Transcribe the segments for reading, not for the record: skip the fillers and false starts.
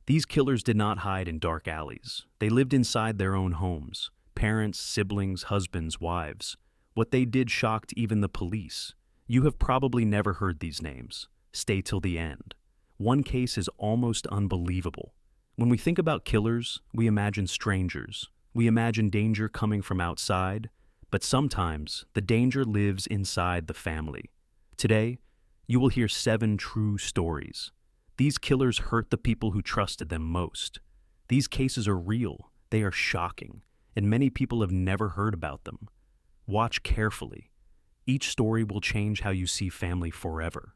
These killers did not hide in dark alleys. They lived inside their own homes. Parents, siblings, husbands, wives. What they did shocked even the police. You have probably never heard these names. Stay till the end. One case is almost unbelievable. When we think about killers, we imagine strangers. We imagine danger coming from outside, but sometimes the danger lives inside the family. Today, you will hear 7 true stories. These killers hurt the people who trusted them most. These cases are real, they are shocking, and many people have never heard about them. Watch carefully. Each story will change how you see family forever.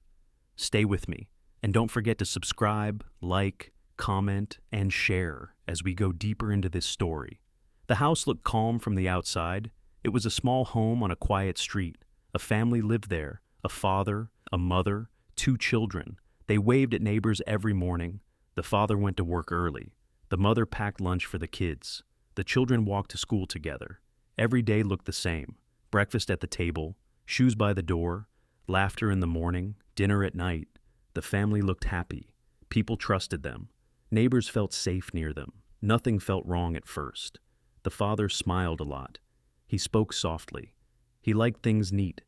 Stay with me, and don't forget to subscribe, like, comment, and share as we go deeper into this story. The house looked calm from the outside. It was a small home on a quiet street. A family lived there, a father, a mother, 2 children. They waved at neighbors every morning. The father went to work early. The mother packed lunch for the kids. The children walked to school together. Every day looked the same. Breakfast at the table, shoes by the door, laughter in the morning, dinner at night. The family looked happy. People trusted them. Neighbors felt safe near them. Nothing felt wrong at first. The father smiled a lot. He spoke softly. He liked things neat.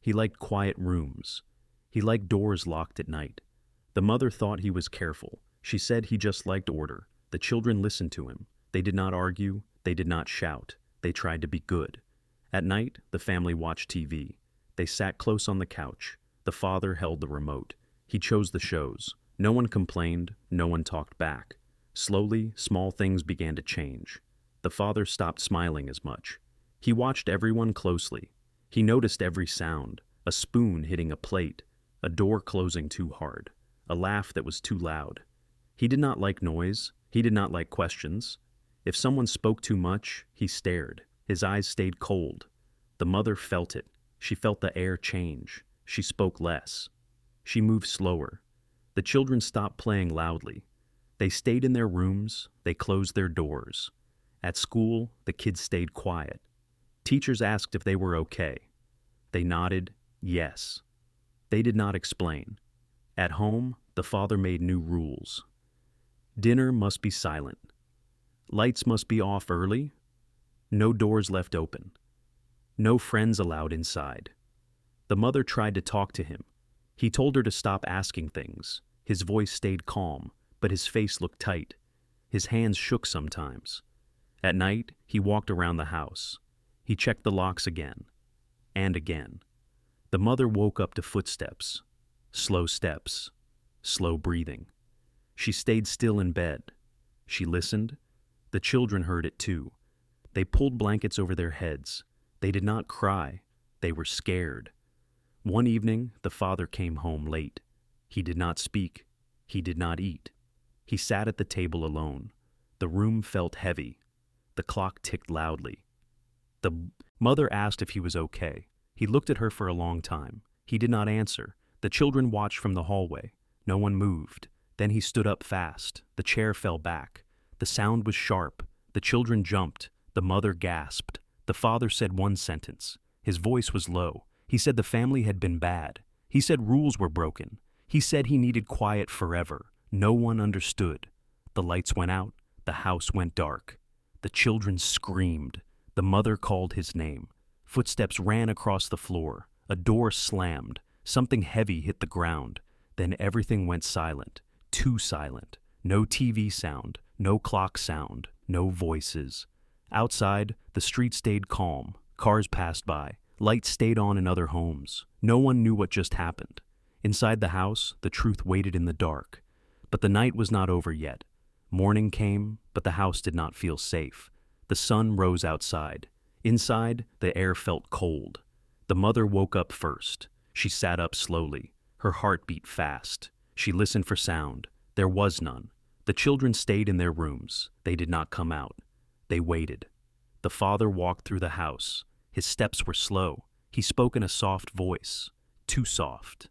He liked quiet rooms. He liked doors locked at night. The mother thought he was careful. She said he just liked order. The children listened to him. They did not argue. They did not shout. They tried to be good. At night, the family watched TV. They sat close on the couch. The father held the remote. He chose the shows. No one complained. No one talked back. Slowly, small things began to change. The father stopped smiling as much. He watched everyone closely. He noticed every sound, a spoon hitting a plate, a door closing too hard, a laugh that was too loud. He did not like noise. He did not like questions. If someone spoke too much, he stared. His eyes stayed cold. The mother felt it. She felt the air change. She spoke less. She moved slower. The children stopped playing loudly. They stayed in their rooms. They closed their doors. At school, the kids stayed quiet. Teachers asked if they were okay. They nodded, yes. They did not explain. At home, the father made new rules. Dinner must be silent. Lights must be off early. No doors left open. No friends allowed inside. The mother tried to talk to him. He told her to stop asking things. His voice stayed calm, but his face looked tight. His hands shook sometimes. At night, he walked around the house. He checked the locks again, and again. The mother woke up to footsteps, slow steps, slow breathing. She stayed still in bed. She listened. The children heard it too. They pulled blankets over their heads. They did not cry. They were scared. One evening, the father came home late. He did not speak. He did not eat. He sat at the table alone. The room felt heavy. The clock ticked loudly. The mother asked if he was okay. He looked at her for a long time. He did not answer. The children watched from the hallway. No one moved. Then he stood up fast. The chair fell back. The sound was sharp. The children jumped. The mother gasped. The father said one sentence. His voice was low. He said the family had been bad. He said rules were broken. He said he needed quiet forever. No one understood. The lights went out. The house went dark. The children screamed. The mother called his name. Footsteps ran across the floor. A door slammed. Something heavy hit the ground. Then everything went silent. Too silent. No TV sound. No clock sound. No voices. Outside, the street stayed calm. Cars passed by. Lights stayed on in other homes. No one knew what just happened. Inside the house, the truth waited in the dark. But the night was not over yet. Morning came, but the house did not feel safe. The sun rose outside. Inside, the air felt cold. The mother woke up first. She sat up slowly. Her heart beat fast. She listened for sound. There was none. The children stayed in their rooms. They did not come out. They waited. The father walked through the house. His steps were slow. He spoke in a soft voice. Too soft.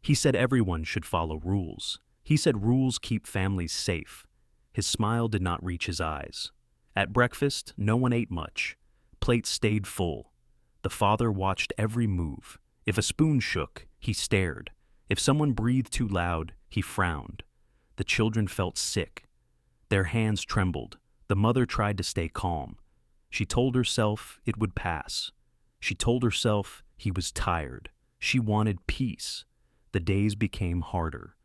He said everyone should follow rules. He said rules keep families safe. His smile did not reach his eyes. At breakfast, no one ate much. Plates stayed full. The father watched every move. If a spoon shook, he stared. If someone breathed too loud, he frowned. The children felt sick. Their hands trembled. The mother tried to stay calm. She told herself it would pass. She told herself he was tired. She wanted peace. The days became harder.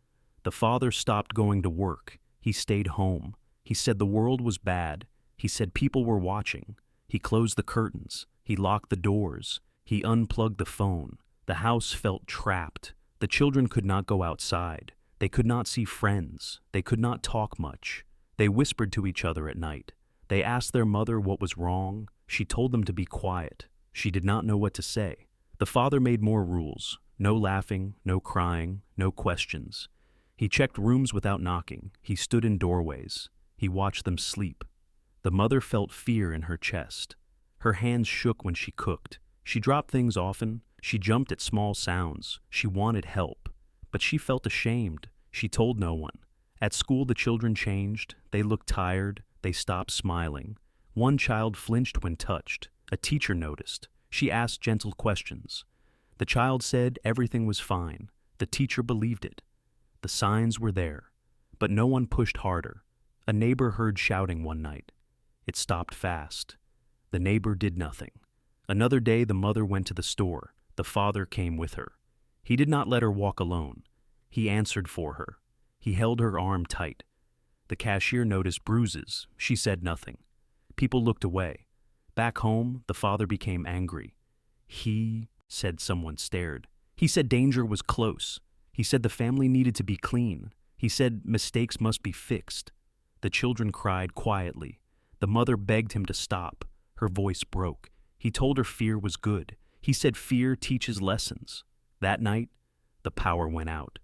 The father stopped going to work. He stayed home. He said the world was bad. He said people were watching. He closed the curtains. He locked the doors. He unplugged the phone. The house felt trapped. The children could not go outside. They could not see friends. They could not talk much. They whispered to each other at night. They asked their mother what was wrong. She told them to be quiet. She did not know what to say. The father made more rules. No laughing, no crying, no questions. He checked rooms without knocking. He stood in doorways. He watched them sleep. The mother felt fear in her chest. Her hands shook when she cooked. She dropped things often. She jumped at small sounds. She wanted help. But she felt ashamed. She told no one. At school, the children changed. They looked tired. They stopped smiling. One child flinched when touched. A teacher noticed. She asked gentle questions. The child said everything was fine. The teacher believed it. The signs were there. But no one pushed harder. A neighbor heard shouting one night. It stopped fast. The neighbor did nothing. Another day, the mother went to the store. The father came with her. He did not let her walk alone. He answered for her. He held her arm tight. The cashier noticed bruises. She said nothing. People looked away. Back home, the father became angry. He said someone stared. He said danger was close. He said the family needed to be clean. He said mistakes must be fixed. The children cried quietly. The mother begged him to stop. Her voice broke. He told her fear was good. He said fear teaches lessons. That night, the power went out.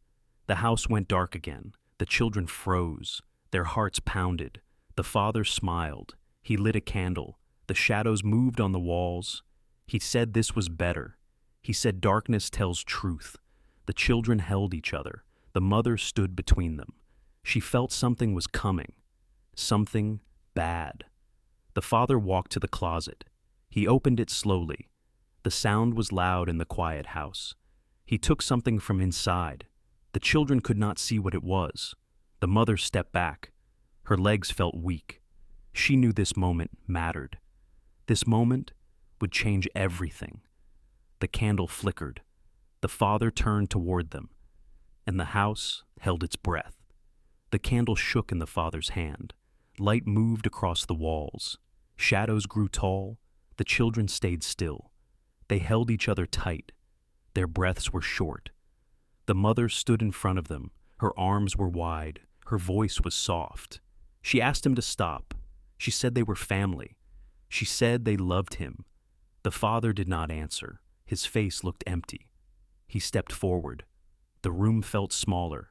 The house went dark again. The children froze. Their hearts pounded. The father smiled. He lit a candle. The shadows moved on the walls. He said this was better. He said darkness tells truth. The children held each other. The mother stood between them. She felt something was coming. Something bad. The father walked to the closet. He opened it slowly. The sound was loud in the quiet house. He took something from inside. The children could not see what it was. The mother stepped back. Her legs felt weak. She knew this moment mattered. This moment would change everything. The candle flickered. The father turned toward them, and the house held its breath. The candle shook in the father's hand. Light moved across the walls. Shadows grew tall. The children stayed still. They held each other tight. Their breaths were short. The mother stood in front of them. Her arms were wide. Her voice was soft. She asked him to stop. She said they were family. She said they loved him. The father did not answer. His face looked empty. He stepped forward. The room felt smaller.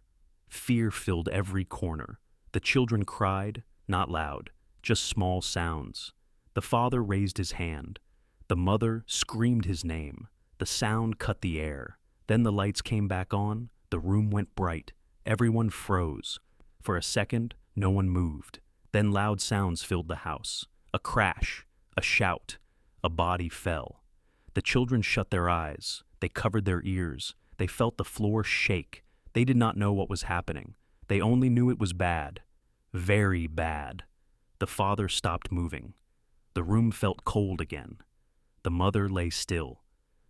Fear filled every corner. The children cried, not loud, just small sounds. The father raised his hand. The mother screamed his name. The sound cut the air. Then the lights came back on. The room went bright. Everyone froze. For a second, no one moved. Then loud sounds filled the house. A crash, a shout, a body fell. The children shut their eyes. They covered their ears. They felt the floor shake. They did not know what was happening. They only knew it was bad. Very bad. The father stopped moving. The room felt cold again. The mother lay still.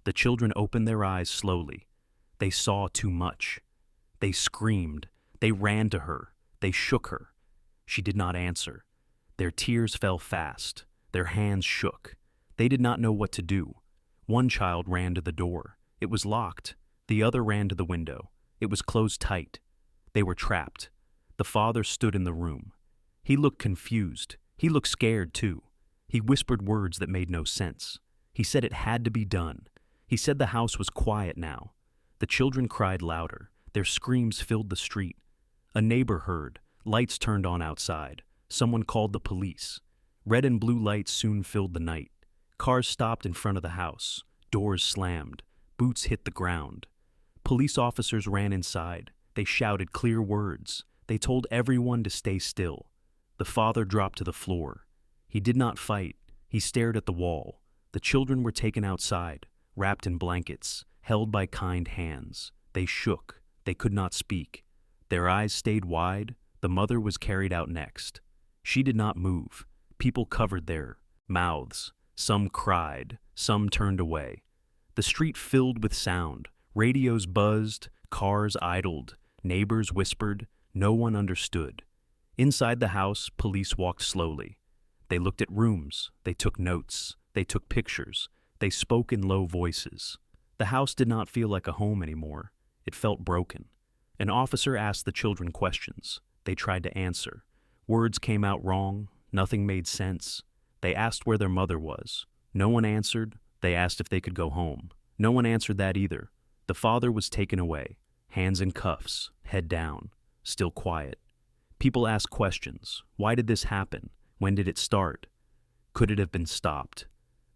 The children opened their eyes slowly. They saw too much. They screamed. They ran to her. They shook her. She did not answer. Their tears fell fast. Their hands shook. They did not know what to do. One child ran to the door. It was locked. The other ran to the window. It was closed tight. They were trapped. The father stood in the room. He looked confused. He looked scared, too. He whispered words that made no sense. He said it had to be done. He said the house was quiet now. The children cried louder. Their screams filled the street. A neighbor heard. Lights turned on outside. Someone called the police. Red and blue lights soon filled the night. Cars stopped in front of the house. Doors slammed. Boots hit the ground. Police officers ran inside. They shouted clear words. They told everyone to stay still. The father dropped to the floor. He did not fight. He stared at the wall. The children were taken outside, wrapped in blankets, held by kind hands. They shook. They could not speak. Their eyes stayed wide. The mother was carried out next. She did not move. People covered their mouths. Some cried, some turned away. The street filled with sound. Radios buzzed, cars idled, neighbors whispered. No one understood. Inside the house, police walked slowly. They looked at rooms. They took notes. They took pictures. They spoke in low voices. The house did not feel like a home anymore. It felt broken. An officer asked the children questions. They tried to answer. Words came out wrong. Nothing made sense. They asked where their mother was. No one answered. They asked if they could go home. No one answered that either. The father was taken away, hands in cuffs, head down, still quiet. People asked questions. Why did this happen? When did it start? Could it have been stopped?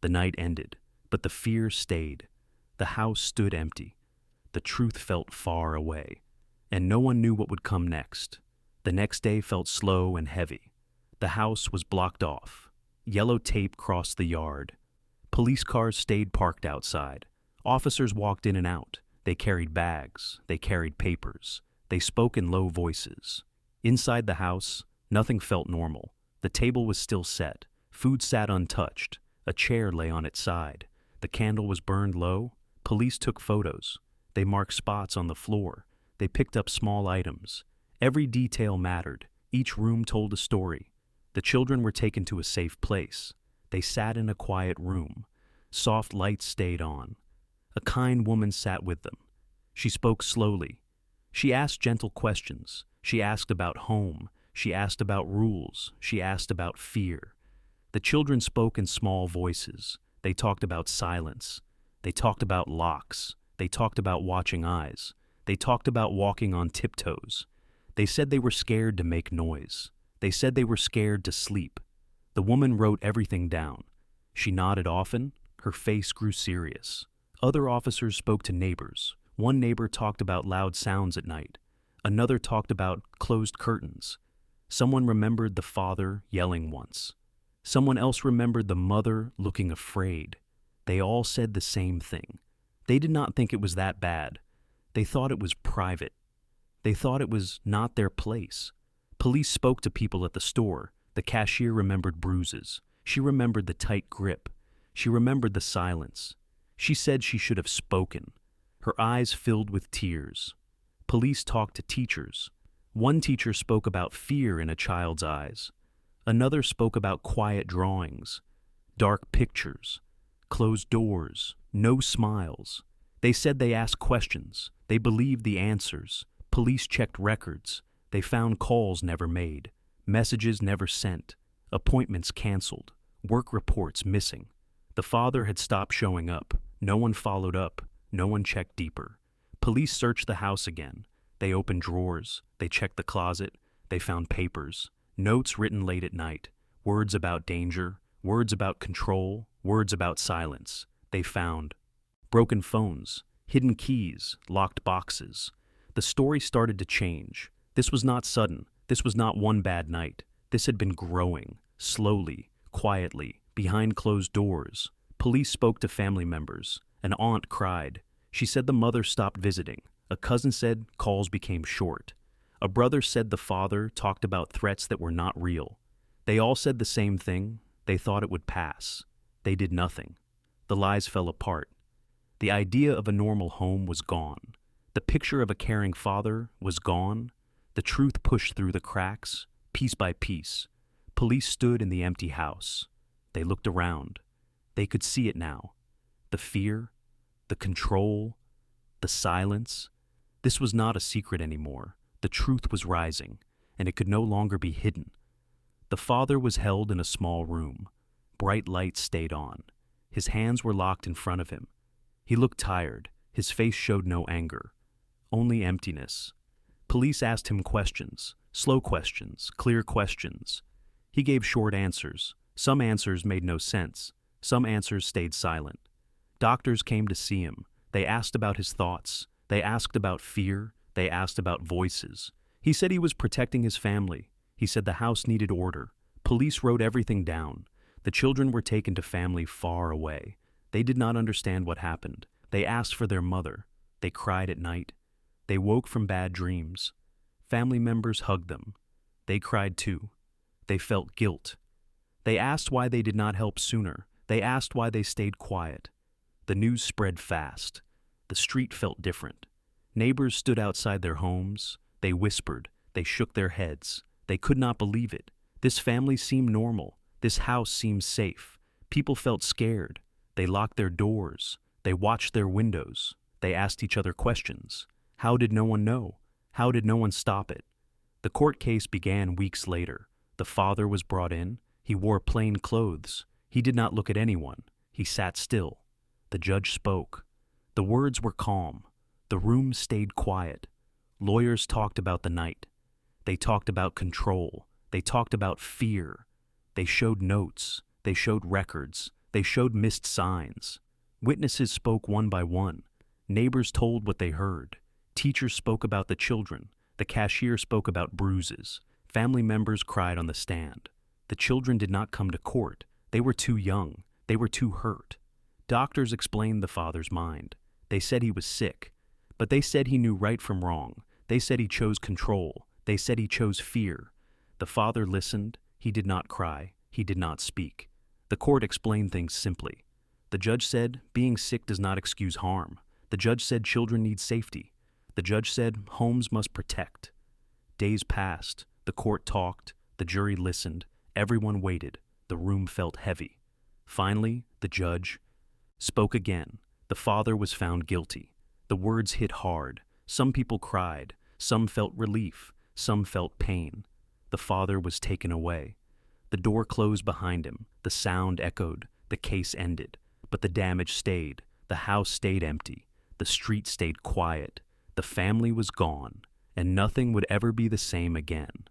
The night ended, but the fear stayed. The house stood empty. The truth felt far away, and no one knew what would come next. The next day felt slow and heavy. The house was blocked off. Yellow tape crossed the yard. Police cars stayed parked outside. Officers walked in and out. They carried bags. They carried papers. They spoke in low voices. Inside the house, nothing felt normal. The table was still set. Food sat untouched. A chair lay on its side. The candle was burned low. Police took photos. They marked spots on the floor. They picked up small items. Every detail mattered. Each room told a story. The children were taken to a safe place. They sat in a quiet room. Soft lights stayed on. A kind woman sat with them. She spoke slowly. She asked gentle questions. She asked about home. She asked about rules. She asked about fear. The children spoke in small voices. They talked about silence. They talked about locks. They talked about watching eyes. They talked about walking on tiptoes. They said they were scared to make noise. They said they were scared to sleep. The woman wrote everything down. She nodded often. Her face grew serious. Other officers spoke to neighbors. One neighbor talked about loud sounds at night. Another talked about closed curtains. Someone remembered the father yelling once. Someone else remembered the mother looking afraid. They all said the same thing. They did not think it was that bad. They thought it was private. They thought it was not their place. Police spoke to people at the store. The cashier remembered bruises. She remembered the tight grip. She remembered the silence. She said she should have spoken. Her eyes filled with tears. Police talked to teachers. One teacher spoke about fear in a child's eyes. Another spoke about quiet drawings, dark pictures, closed doors, no smiles. They said they asked questions. They believed the answers. Police checked records. They found calls never made, messages never sent, appointments canceled, work reports missing. The father had stopped showing up. No one followed up. No one checked deeper. Police searched the house again. They opened drawers. They checked the closet. They found papers, notes written late at night, words about danger, words about control, words about silence. They found broken phones, hidden keys, locked boxes. The story started to change. This was not sudden. This was not one bad night. This had been growing, slowly, quietly, behind closed doors. Police spoke to family members. An aunt cried. She said the mother stopped visiting. A cousin said calls became short. A brother said the father talked about threats that were not real. They all said the same thing. They thought it would pass. They did nothing. The lies fell apart. The idea of a normal home was gone. The picture of a caring father was gone. The truth pushed through the cracks, piece by piece. Police stood in the empty house. They looked around. They could see it now. The fear, the control, the silence. This was not a secret anymore. The truth was rising, and it could no longer be hidden. The father was held in a small room. Bright lights stayed on. His hands were locked in front of him. He looked tired. His face showed no anger, only emptiness. Police asked him questions, slow questions, clear questions. He gave short answers. Some answers made no sense. Some answers stayed silent. Doctors came to see him. They asked about his thoughts. They asked about fear. They asked about voices. He said he was protecting his family. He said the house needed order. Police wrote everything down. The children were taken to family far away. They did not understand what happened. They asked for their mother. They cried at night. They woke from bad dreams. Family members hugged them. They cried too. They felt guilt. They asked why they did not help sooner. They asked why they stayed quiet. The news spread fast. The street felt different. Neighbors stood outside their homes. They whispered. They shook their heads. They could not believe it. This family seemed normal. This house seemed safe. People felt scared. They locked their doors. They watched their windows. They asked each other questions. How did no one know? How did no one stop it? The court case began weeks later. The father was brought in. He wore plain clothes. He did not look at anyone. He sat still. The judge spoke. The words were calm. The room stayed quiet. Lawyers talked about the night. They talked about control. They talked about fear. They showed notes. They showed records. They showed missed signs. Witnesses spoke one by one. Neighbors told what they heard. Teachers spoke about the children. The cashier spoke about bruises. Family members cried on the stand. The children did not come to court. They were too young. They were too hurt. Doctors explained the father's mind. They said he was sick. But they said he knew right from wrong. They said he chose control. They said he chose fear. The father listened. He did not cry. He did not speak. The court explained things simply. The judge said, being sick does not excuse harm. The judge said children need safety. The judge said homes must protect. Days passed. The court talked. The jury listened. Everyone waited. The room felt heavy. Finally, the judge spoke again. The father was found guilty. The words hit hard. Some people cried. Some felt relief. Some felt pain. The father was taken away. The door closed behind him. The sound echoed. The case ended. But the damage stayed. The house stayed empty. The street stayed quiet. The family was gone, and nothing would ever be the same again.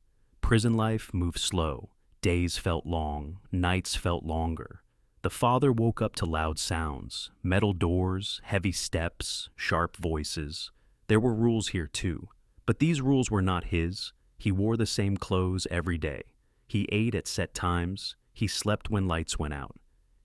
Prison life moved slow. Days felt long. Nights felt longer. The father woke up to loud sounds, metal doors, heavy steps, sharp voices. There were rules here too, but these rules were not his. He wore the same clothes every day. He ate at set times. He slept when lights went out.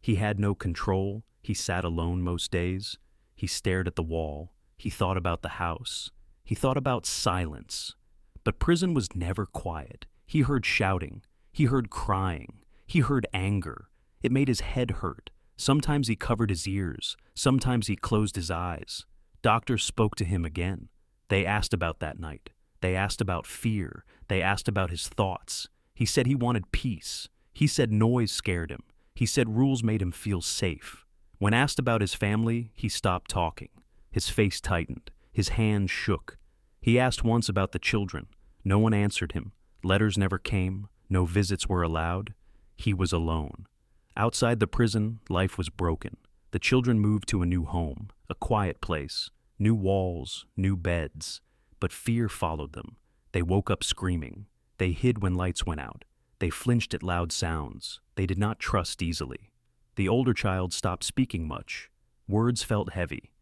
He had no control. He sat alone most days. He stared at the wall. He thought about the house. He thought about silence. But prison was never quiet. He heard shouting. He heard crying. He heard anger. It made his head hurt. Sometimes he covered his ears. Sometimes he closed his eyes. Doctors spoke to him again. They asked about that night. They asked about fear. They asked about his thoughts. He said he wanted peace. He said noise scared him. He said rules made him feel safe. When asked about his family, he stopped talking. His face tightened. His hands shook. He asked once about the children. No one answered him. Letters never came. No visits were allowed. He was alone. Outside the prison, life was broken. The children moved to a new home, a quiet place, new walls, new beds. But fear followed them. They woke up screaming. They hid when lights went out. They flinched at loud sounds. They did not trust easily. The older child stopped speaking much. Words felt heavy.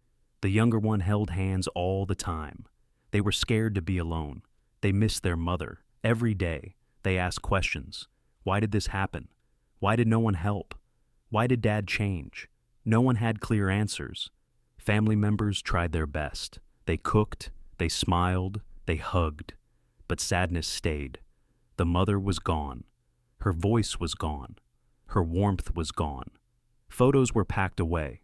The younger one held hands all the time. They were scared to be alone. They missed their mother. Every day, they asked questions. Why did this happen? Why did no one help? Why did Dad change? No one had clear answers. Family members tried their best. They cooked, they smiled, they hugged. But sadness stayed. The mother was gone. Her voice was gone. Her warmth was gone. Photos were packed away.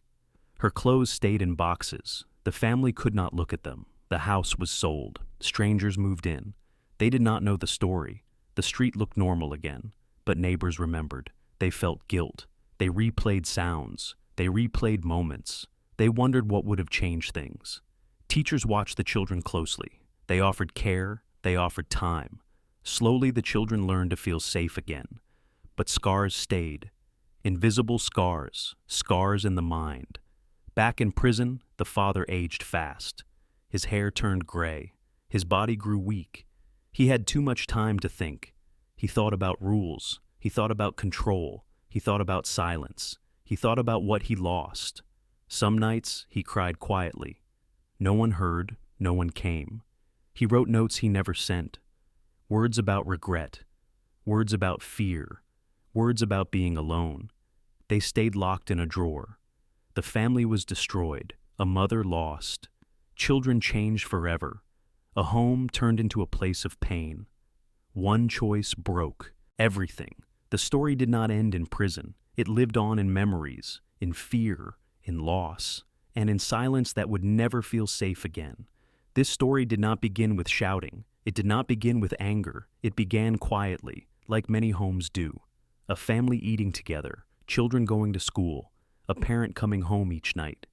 Her clothes stayed in boxes. The family could not look at them. The house was sold. Strangers moved in. They did not know the story. The street looked normal again. But neighbors remembered. They felt guilt. They replayed sounds. They replayed moments. They wondered what would have changed things. Teachers watched the children closely. They offered care. They offered time. Slowly, the children learned to feel safe again. But scars stayed. Invisible scars. Scars in the mind. Back in prison, the father aged fast. His hair turned gray. His body grew weak. He had too much time to think. He thought about rules. He thought about control. He thought about silence. He thought about what he lost. Some nights, he cried quietly. No one heard. No one came. He wrote notes he never sent. Words about regret. Words about fear. Words about being alone. They stayed locked in a drawer. The family was destroyed. A mother lost. Children changed forever. A home turned into a place of pain. One choice broke. Everything. The story did not end in prison. It lived on in memories, in fear, in loss, and in silence that would never feel safe again. This story did not begin with shouting. It did not begin with anger. It began quietly, like many homes do. A family eating together, children going to school, a parent coming home each night.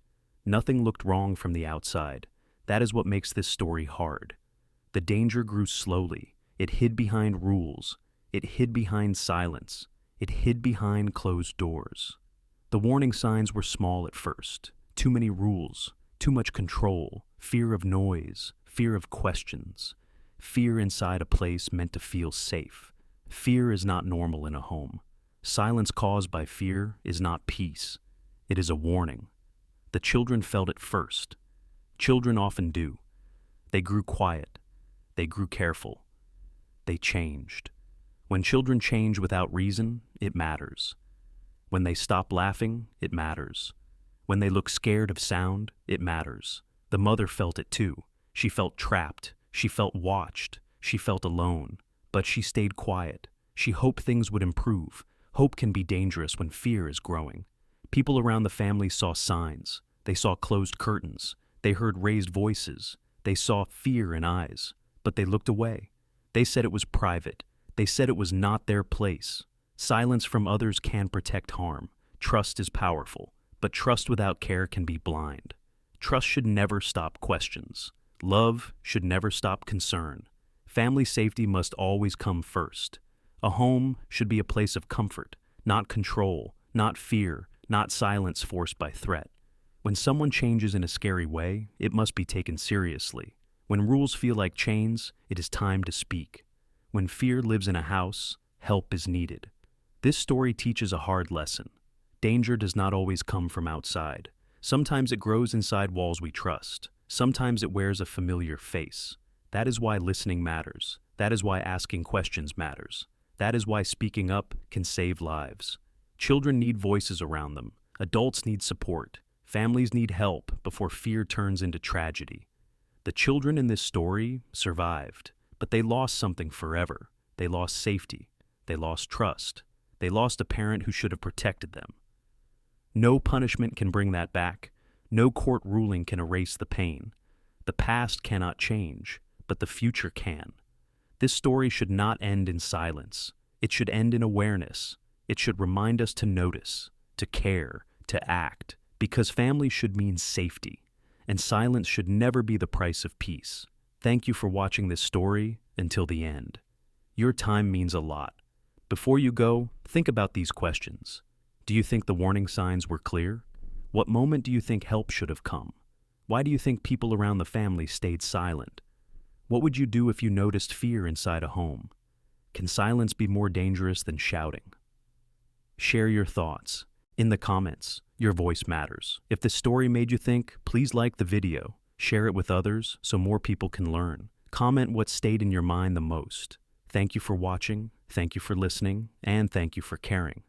Nothing looked wrong from the outside. That is what makes this story hard. The danger grew slowly. It hid behind rules. It hid behind silence. It hid behind closed doors. The warning signs were small at first. Too many rules, too much control, fear of noise, fear of questions, fear inside a place meant to feel safe. Fear is not normal in a home. Silence caused by fear is not peace. It is a warning. The children felt it first. Children often do. They grew quiet. They grew careful. They changed. When children change without reason, it matters. When they stop laughing, it matters. When they look scared of sound, it matters. The mother felt it too. She felt trapped. She felt watched. She felt alone. But she stayed quiet. She hoped things would improve. Hope can be dangerous when fear is growing. People around the family saw signs. They saw closed curtains. They heard raised voices. They saw fear in eyes. But they looked away. They said it was private. They said it was not their place. Silence from others can protect harm. Trust is powerful, but trust without care can be blind. Trust should never stop questions. Love should never stop concern. Family safety must always come first. A home should be a place of comfort, not control, not fear, not silence forced by threat. When someone changes in a scary way, it must be taken seriously. When rules feel like chains, it is time to speak. When fear lives in a house, help is needed. This story teaches a hard lesson. Danger does not always come from outside. Sometimes it grows inside walls we trust. Sometimes it wears a familiar face. That is why listening matters. That is why asking questions matters. That is why speaking up can save lives. Children need voices around them. Adults need support. Families need help before fear turns into tragedy. The children in this story survived, but they lost something forever. They lost safety. They lost trust. They lost a parent who should have protected them. No punishment can bring that back. No court ruling can erase the pain. The past cannot change, but the future can. This story should not end in silence. It should end in awareness. It should remind us to notice, to care, to act, because family should mean safety, and silence should never be the price of peace. Thank you for watching this story until the end. Your time means a lot. Before you go, think about these questions. Do you think the warning signs were clear? What moment do you think help should have come? Why do you think people around the family stayed silent? What would you do if you noticed fear inside a home? Can silence be more dangerous than shouting? Share your thoughts. In the comments, your voice matters. If this story made you think, please like the video. Share it with others so more people can learn. Comment what stayed in your mind the most. Thank you for watching, thank you for listening, and thank you for caring.